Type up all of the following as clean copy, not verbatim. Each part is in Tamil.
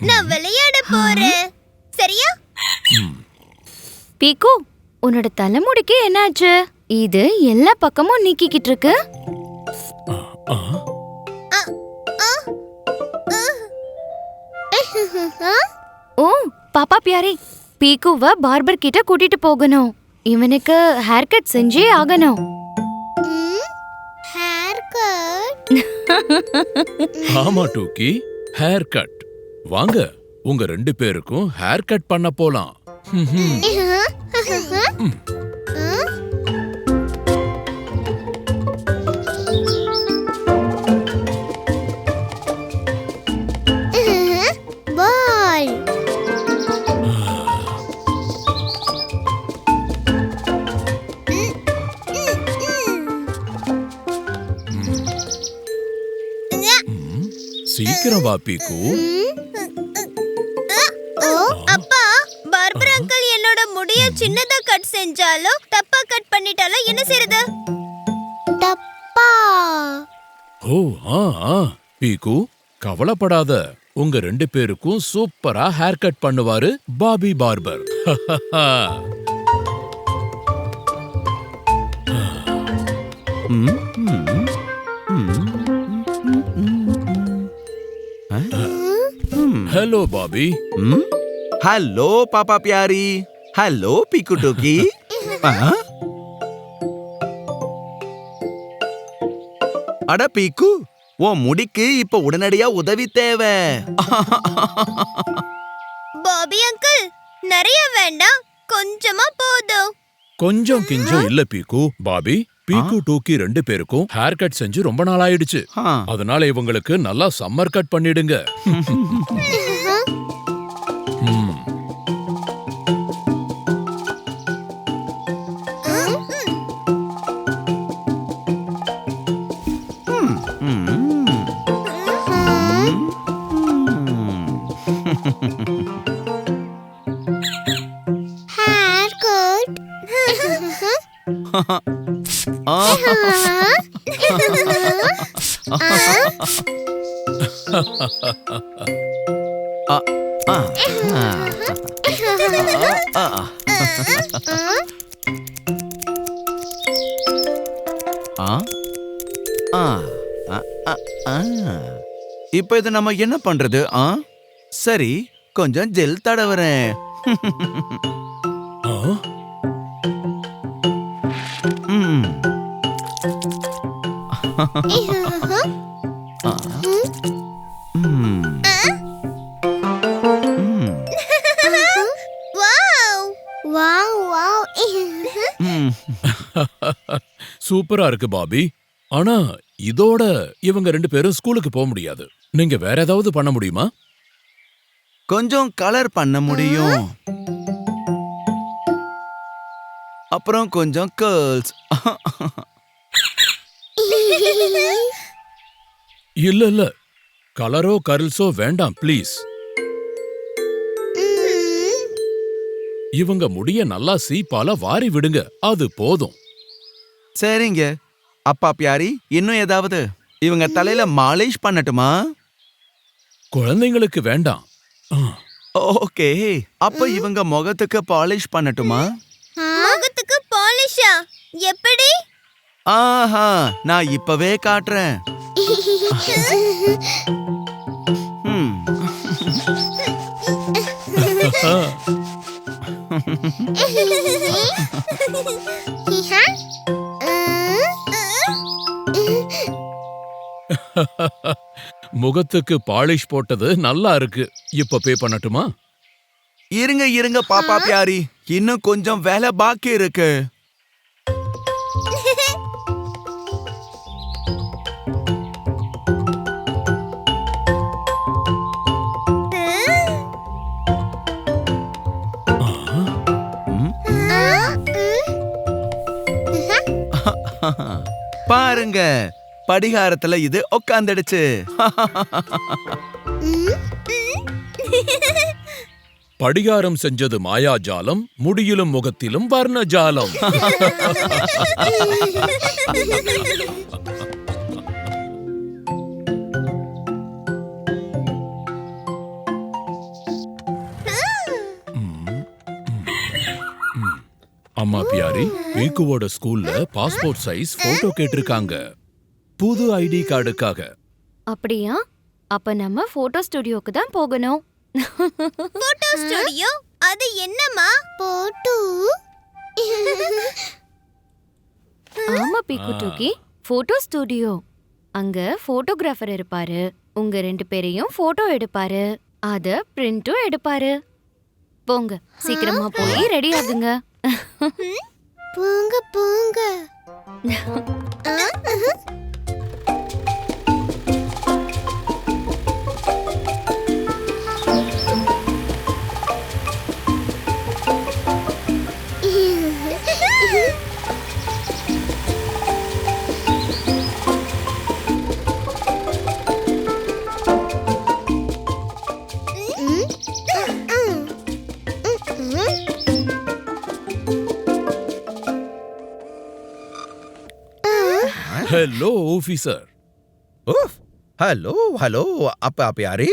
நான் விளையாட போறேன். சரியா? பீக்கு, உன்னோட தலைமுடிக்கு என்னாச்சு? இது எல்லா பக்கமும் நீக்கிக்கிட்டு இருக்கு. ஓ பாப்பா பியாரி, பீக்குவ பார்பர் கிட்ட கூட்டிட்டு போகணும். இவனுக்கு ஹேர் கட் செஞ்சே ஆகணும். Hair cut? ஆமா டூக்கி, ஹேர் கட். வாங்க, உங்க 2 பேருக்கும் ஹேர் கட் பண்ண போலாம். பால். சீக்கிரம் வா பீக்கு. அப்பா, பார்பர் அங்கிள் என்னோட முடிய சின்னதா கட் செஞ்சாலும் தப்பா கட் பண்ணிட்டாலும் என்ன செய்யறது? தப்பா. ஓ பீக்கு, கவலைப்படாத. உங்க 2 பேருக்கும் சூப்பரா ஹேர் கட் பண்ணுவாரு Bobby barber. Hello Bobby. Hello பாப்பா பியாரி. ஹலோ பீக்கு டூக்கி. அட பீக்கு, உன் முடிக்கு இப்ப உடனடியா உதவி தேவை. பாபி அங்கிள், நிறைய வேண்டாம், கொஞ்சமா போதும். கொஞ்சம் கிஞ்சம் இல்ல பீக்கு. பாபி, பீக்கு டூக்கி 2 பேருக்கும் ஹேர் கட் செஞ்சு ரொம்ப நாள் ஆயிடுச்சு. அதனால இவங்களுக்கு நல்லா சம்மர் கட் பண்ணிடுங்க. Hair cut. இப்ப இது நம்ம என்ன பண்றது? சரி, கொஞ்சம் ஜெல் தடவுறேன். சூப்பரா இருக்கு பாபி. ஆனா இதோட இவங்க 2 பேரும் ஸ்கூலுக்கு போக முடியாது. நீங்க வேற ஏதாவது பண்ண முடியுமா? கொஞ்சம் கலர் பண்ண முடியும். அப்புறம் கொஞ்சம் கர்ல்ஸ். இல்ல, கலரோ கர்ல்ஸோ வேண்டாம் ப்ளீஸ். இவங்க முடிய நல்லா சீப்பால வாரி விடுங்க, அது போதும். சரிங்க. அப்பா பியாரி, இன்னும் ஏதாவது? இவங்க தலையில மாலிஷ் பண்ணட்டுமா? குழந்தைங்களுக்கு வேண்டாம். ஓகே, அப்ப இவங்க முகத்துக்கு பாலிஷ் பண்ணட்டுமா? முகத்துக்கு பாலிஷா? எப்படி? ஆஹா, நான் இப்பவே காட்டுறேன். முகத்துக்கு பாலிஷ் போட்டது நல்லா இருக்கு. இப்ப பே பண்ணட்டுமா? இருங்க பாப்பா பியாரி, இன்னும் கொஞ்சம் வேலை பாக்கி இருக்கு. பாருங்க, படிகாரத்துல இது உட்காந்துடுச்சு. படிகாரம் செஞ்சது மாயாஜாலம், முடியிலும் முகத்திலும் வர்ணஜாலம். அம்மா பியாரி, பீக்குவோட ஸ்கூல்ல பாஸ்போர்ட் சைஸ் போட்டோ கேட்டிருக்காங்க புது ஐடி கார்டுக்காக. அப்படியா? அப்ப நம்ம போட்டோ ஸ்டுடியோக்கு தான் போகணும். Photo studio? அது என்னம்மா? போட்டோ? ஆமா பீக்கு டூக்கி, போட்டோ ஸ்டுடியோ. அங்க போட்டோகிராஃபர் இருப்பாரு. உங்க 2 பேரையும் போட்டோ எடுப்பாரு. அத பிரிண்டும் எடுப்பாரு. போங்க, சீக்கிரமா போய் ரெடி ஆகுங்க. போங்க போங்க. Hello officer. ஹலோ ஹலோ அப்பா பியாரி.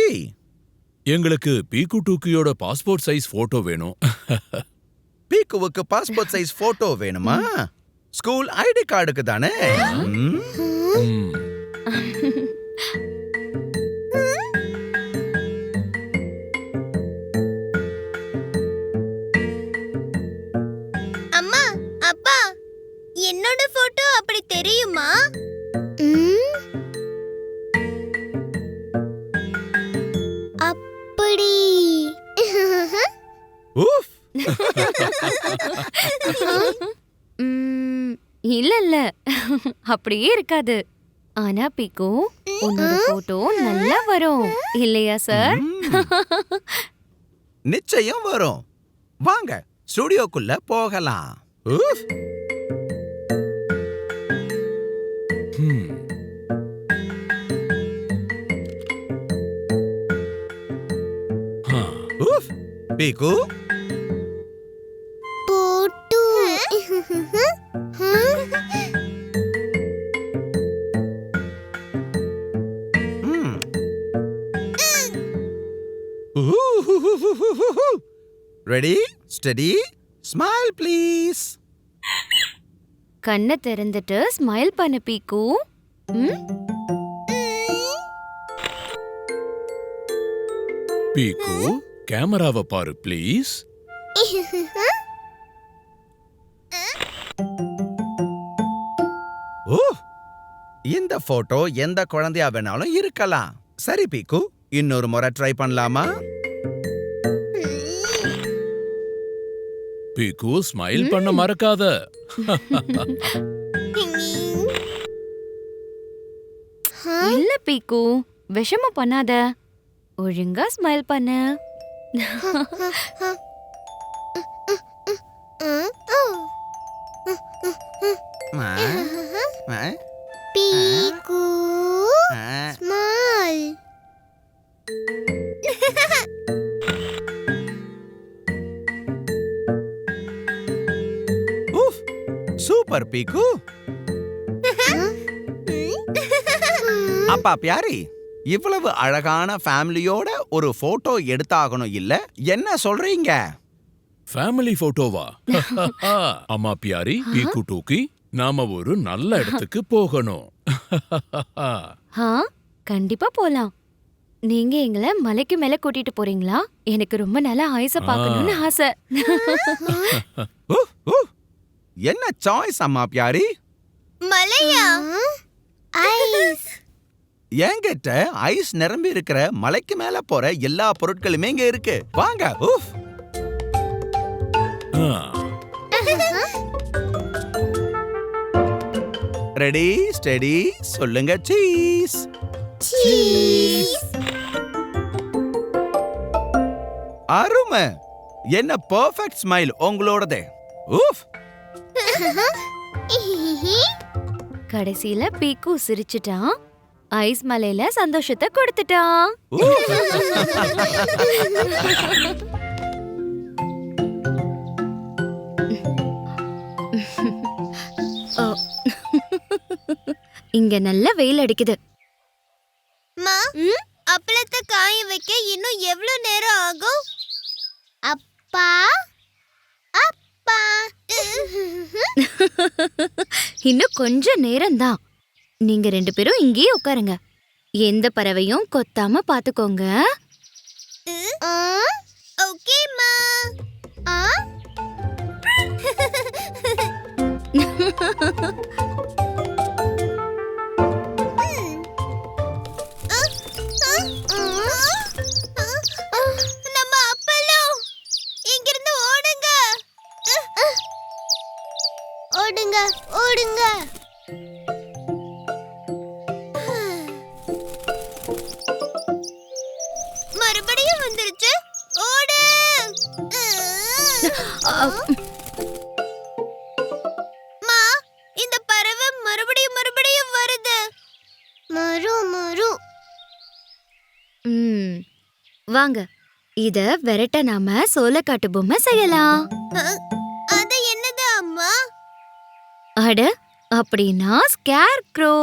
எங்களுக்கு பீக்கு டூக்கியோட பாஸ்போர்ட் சைஸ் போட்டோ வேணும். பீக்குவுக்கு பாஸ்போர்ட் சைஸ் போட்டோ வேணுமா? ஸ்கூல் ஐடி கார்டுக்கு தானே? ம். அம்மா, அப்பா, என்னோட போட்டோ அப்படி தெரியுமா? அப்படி. ஊஃப். இல்ல இல்ல, அப்படியே இருக்காது. ஆனா பீக்கு, உன்னோட போட்டோ நல்லா வரும் இல்லையா சார்? நிச்சயம் வரும். வாங்க ஸ்டுடியோக்குள்ள போகலாம். ஊஃப். ம். ஆ. ஊஃப். பீக்கு. Photo. Ready, steady, smile please. கண்ணை திறந்துட்டு ஸ்மைல் பண்ணு பீக்கு. பீக்கு, கேமராவை பாரு ப்ளீஸ். ஓ, இந்த போட்டோ எந்த குழந்தையா வேணாலும் இருக்கலாம். சரி பீக்கு, இன்னொரு முறை ட்ரை பண்ணலாமா? பீக்கு, ஸ்மைல் பண்ண மறக்காத. இல்ல பீக்கு, விஷமம் பண்ணாத. ஒழுங்கா ஸ்மைல் பண்ணு. பீக்கு ஸ்மைல். ஊஃப், சூப்பர் பீக்கு. அப்பா பியாரி, இவ்வளவு அழகான ஃபேமிலியோட ஒரு போட்டோ எடுத்தாகணும் இல்ல? என்ன சொல்றீங்க? ஃபேமிலி போட்டோவா? அம்மா பியாரி, பீக்கு டூக்கி, நாம ஒரு நல்ல இடத்துக்கு போகணும். கண்டிப்பா போலாம். நீங்க எங்களை மலைக்கு மேல கூட்டிட்டு போறீங்களா? எனக்கு ரொம்ப நாளா ஐஸ பார்க்கணும்னு ஆசை. ஊஃப், ஊஃப். என்ன சாய்ஸ் அம்மா பியாரி? மலையா? ஐஸ். என்கிட்ட ஐஸ் நிரம்பி இருக்கிற மலைக்கு மேல போற எல்லா பொருட்களுமே இங்க இருக்கு. வாங்க. ஊஃப். ஆ. ரெடி, ஸ்டடி, சொல்லுங்க சீஸ். சீஸ். அருமை. என்ன பெர்ஃபெக்ட் ஸ்மைல் உங்களோடதே. ஊஃப். கடைசியில பீக்கு சிரிச்சிட்டான். ஐஸ் மலையில சந்தோஷத்தை கொடுத்துட்டான். ஊஃப். இங்க நல்ல வெயில் அடிக்குது. மா, அப்பளத்தை காய வைக்க இன்னும் எவ்வளவு நேரம் ஆகும்? அப்பா, அப்பா. இன்னும் கொஞ்ச நேரம்தான். நீங்க 2 பேரும் இங்கேயே உட்காருங்க. எந்த பறவையும் கொத்தாம பாத்துக்கோங்க. ஓகேம்மா. நம்ம அப்பல்லோ, இங்கிருந்து ஓடுங்க. ஓடுங்க ஓடுங்க. மறுபடியும் வந்துருச்சு. ஓடு. மா, இந்த பறவை மறுபடியும் மறுபடியும் வருது. மறு மறு. வாங்க, இத விரட்ட நாம சோளக்காட்டு பொம்மை செய்யலாம். அது என்னது அம்மா? அட, அப்படின்னா ஸ்கேர் க்ரோ.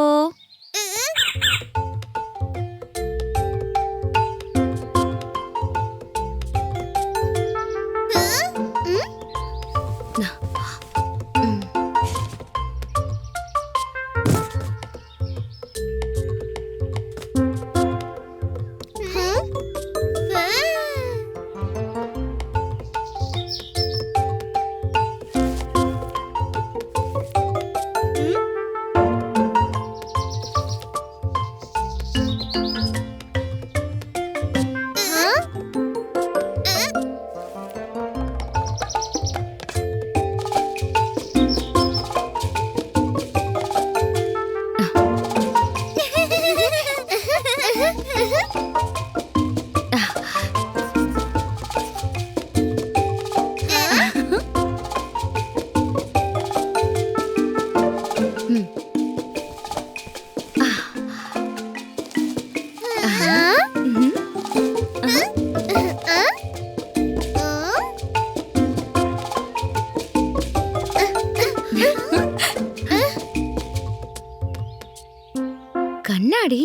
கண்ணாடி.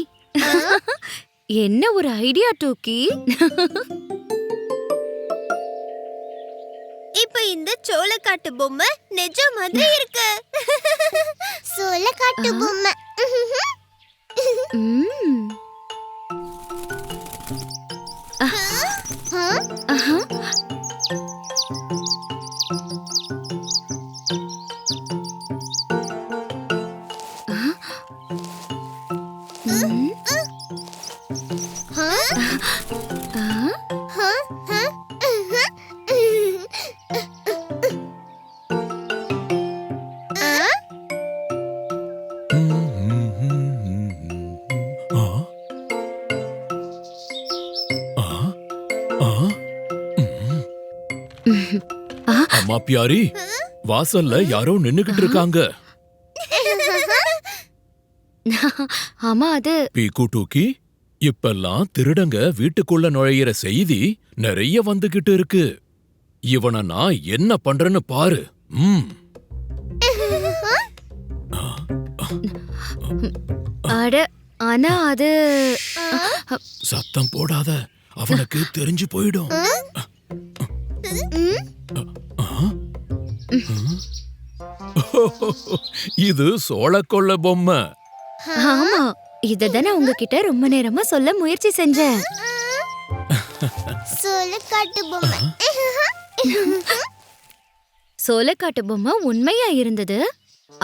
என்ன ஒரு ஐடியா டூக்கி. இப்ப இந்த சோளக்காட்டு பொம்மை நிஜ மாதிரி இருக்கு. சோளக்காட்டு பொம்மை. அம்மா பியாரி, வாசல்ல யாரோ நின்னுகிட்டு இருக்காங்க. ஆமா, அது பீக்கு டூக்கி, இப்பெல்லாம் திருடங்க வீட்டுக்குள்ள நுழையிற செய்தி நிறைய வந்துகிட்டு இருக்கு. இவனை நான் என்ன பண்றேன்னு பாரு. அட, ஆனா அது சத்தம் போடாத, அவனுக்கு தெரிஞ்சு போயிடும். இது சோளக்கொள்ள பொம்மை. ஆமா, இததானே உங்ககிட்ட ரொம்ப நேரமா சொல்ல முயற்சி செஞ்சேன். சோளக்காட்டு பொம்மை. சோளக்காட்டு பொம்மை உண்மையா இருந்தது.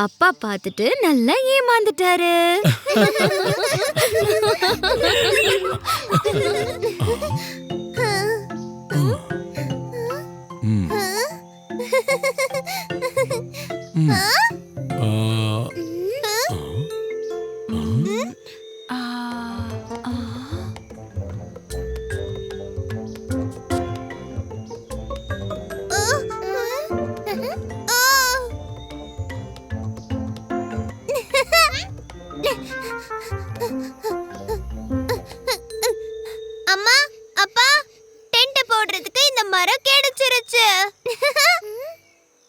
அப்பா பார்த்துட்டு நல்லா ஏமாந்துட்டாரு. அம்மா, அப்பா, டென்ட் போடுறதுக்கு இந்த மரம் கிடைச்சிருச்சு.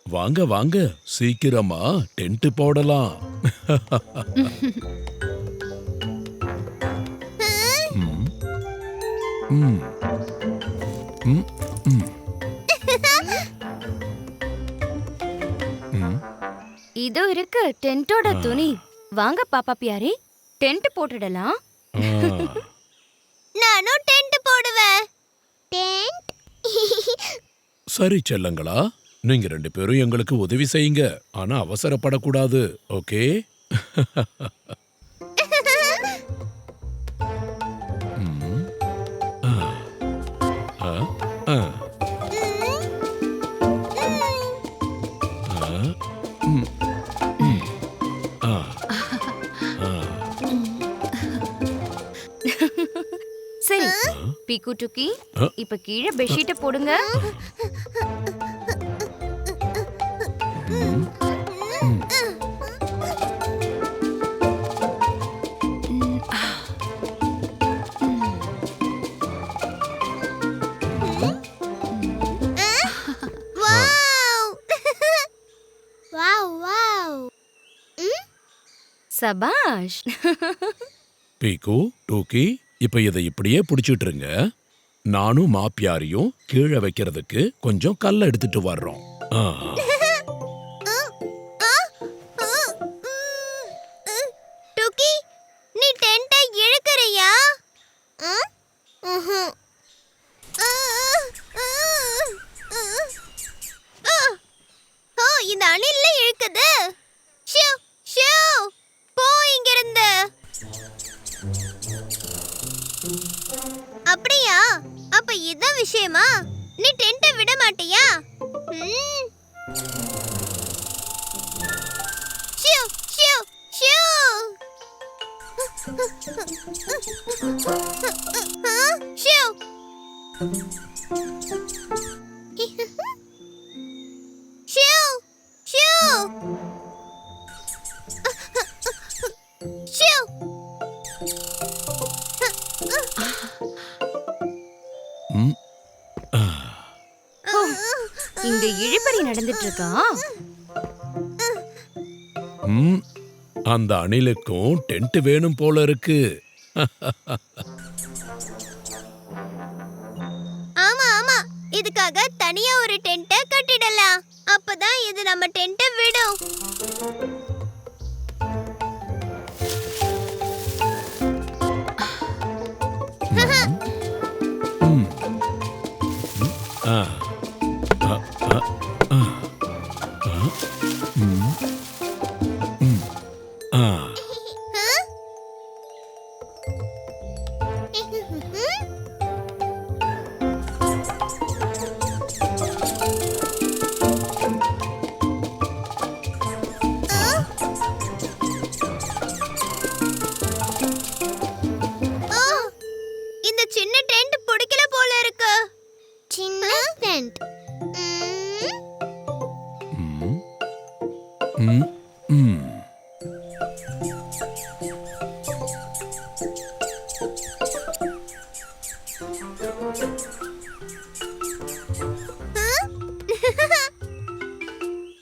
வாங்க வாங்க, சீக்கிரமா டென்ட் போடலாம். ம். இதோ இருக்கு டென்ட்டோட துணி. வாங்க பாப்பா பியாரி, டென்ட் போட்டுடலாம். ஆ. நானும் டென்ட் போடுவேன். டென்ட்? சரி செல்லங்களா, நீங்க 2 பேரும் எங்களுக்கு உதவி செய்யுங்க. ஆனா அவசரப்படக்கூடாது, ஓகே? ம். ஆ. ஆ. ஆ. ஆ. ம். ம். ஆ. ஆ. சரி பீக்கு டுக்கி, ஆ. இப்ப கீழே பெட்ஷீட்டை போடுங்க. ம். ம். வாவ்! Wow wow! சபாஷ். பீக்கு, டூக்கி, இப்ப இதை இப்படியே புடிச்சிட்டு இருங்க. நானும் மாப்பியாரியும் கீழே வைக்கிறதுக்கு கொஞ்சம் கல்ல எடுத்துட்டு வர்றோம். ஆ. டுக்கி, நீ டென்ட்டை இழுக்கறியா? ஓ, இந்த அணில்ல இழுக்குது. ஷூ ஷூ, போ இங்கிருந்து. அப்படியா? அப்ப இதான் விஷயமா? நீ டென்ட்டை விட மாட்டியா? ம். Shoe shoe shoe. Shoe. Shoe shoe. Shoe. ம். ஆ. இங்க இழுபறி நடந்துட்டு இருக்கா? ம். அந்த அணிலுக்கும் டென்ட் வேணும் போல இருக்கு. ஆமா ஆமா, இதுக்காக தனியா ஒரு டென்ட்டை கட்டிடலாம். அப்பதான் இது நம்ம டென்ட்டை விடும். ம். ஆ. ஆ. ஆ. ஆ. ஆ. ம். ம். ஆ. ஆ, இந்த சின்ன டென்ட் பிடிக்கல போல இருக்கு. சின்ன டென்ட். ம். ம். ம்.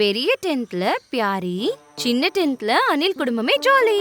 பெரிய டென்ட்ல பியாரி, சின்ன டென்ட்ல அனில் குடும்பமே ஜாலி.